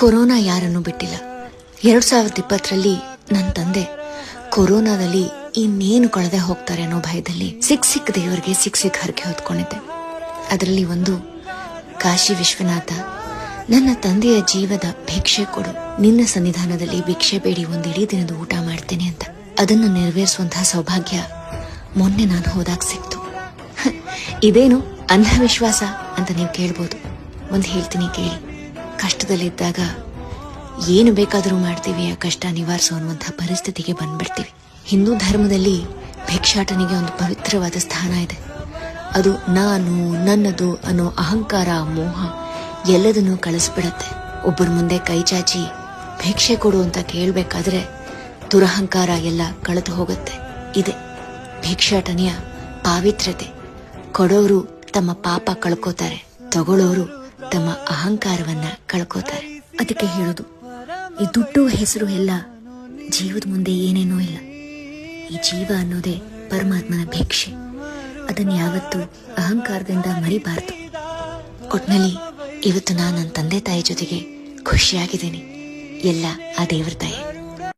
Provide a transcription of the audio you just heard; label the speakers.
Speaker 1: Corona ಯಾರನ್ನು ಬಿಟ್ಟಿಲ್ಲ. 2020ರಲ್ಲಿ ನನ್ನ ತಂದೆ ಕೊರೋನಾದಲ್ಲಿ ಇನ್ನೇನು ಕಳೆದೇ ಹೋಗ್ತಾರೆ ಅನ್ನೋ ಭಯದಲ್ಲಿ ಸಿಕ್ಕ ದೇವರಿಗೆ ಸಿಕ್ಕ ಹರಕೆ ಹೊತ್ಕೊಂಡಿದ್ದೆ. ಅದರಲ್ಲಿ ಒಂದು ಕಾಶಿ ವಿಶ್ವನಾಥ ನನ್ನ ತಂದೆಯ ಜೀವದ ಭಿಕ್ಷೆ ಕೊಡು, ನಿನ್ನ ಸನ್ನಿಧಾನದಲ್ಲಿ ಭಿಕ್ಷೆ ಬೇಡಿ ಒಂದಿಡೀ ದಿನದ ಊಟ ಮಾಡ್ತೇನೆ ಅಂತ. ಅದನ್ನು ನೆರವೇರಿಸುವಂತಹ ಸೌಭಾಗ್ಯ ಮೊನ್ನೆ ನಾನು ಹೋದಾಗ ಸಿಕ್ತು. ಇದೇನು ಅಂಧವಿಶ್ವಾಸ ಅಂತ ನೀವು ಕೇಳ್ಬೋದು. ಒಂದು ಹೇಳ್ತೀನಿ ಕೇಳಿ. ಕಷ್ಟದಲ್ಲಿದ್ದಾಗ ಏನು ಬೇಕಾದರೂ ಮಾಡ್ತೀವಿ, ಆ ಕಷ್ಟ ನಿವಾರಿಸೋ ಅನ್ನುವಂಥ ಪರಿಸ್ಥಿತಿಗೆ ಬಂದ್ಬಿಡ್ತೀವಿ. ಹಿಂದೂ ಧರ್ಮದಲ್ಲಿ ಭಿಕ್ಷಾಟನಿಗೆ ಒಂದು ಪವಿತ್ರವಾದ ಸ್ಥಾನ ಇದೆ. ಅದು ನಾನು ನನ್ನದು ಅನ್ನೋ ಅಹಂಕಾರ, ಮೋಹ ಎಲ್ಲದನ್ನೂ ಕಳಿಸ್ಬಿಡತ್ತೆ. ಒಬ್ಬರ ಮುಂದೆ ಕೈ ಚಾಚಿ ಭಿಕ್ಷೆ ಕೊಡು ಅಂತ ಕೇಳಬೇಕಾದ್ರೆ ದುರಹಂಕಾರ ಎಲ್ಲ ಕಳೆದು ಹೋಗುತ್ತೆ. ಇದೆ ಭಿಕ್ಷಾಟನೆಯ ಪಾವಿತ್ರ್ಯತೆ. ಕೊಡೋರು ತಮ್ಮ ಪಾಪ ಕಳ್ಕೋತಾರೆ, ತಗೊಳ್ಳೋರು ತಮ್ಮ ಅಹಂಕಾರವನ್ನ ಕಳ್ಕೋತಾರೆ. ಅದಕ್ಕೆ ಹೇಳೋದು, ಈ ದುಡ್ಡು ಹೆಸರು ಎಲ್ಲ ಜೀವದ ಮುಂದೆ ಏನೇನೋ ಇಲ್ಲ. ಈ ಜೀವ ಅನ್ನೋದೇ ಪರಮಾತ್ಮನ ಭಿಕ್ಷೆ. ಅದನ್ನ ಯಾವತ್ತೂ ಅಹಂಕಾರದಿಂದ ಮರಿಬಾರ್ದು. ಒಟ್ನಲ್ಲಿ ಇವತ್ತು ನಾನು ನನ್ನ ತಂದೆ ತಾಯಿ ಜೊತೆಗೆ ಖುಷಿಯಾಗಿದ್ದೀನಿ. ಎಲ್ಲ ಆ ದೇವರ ದಯೆ.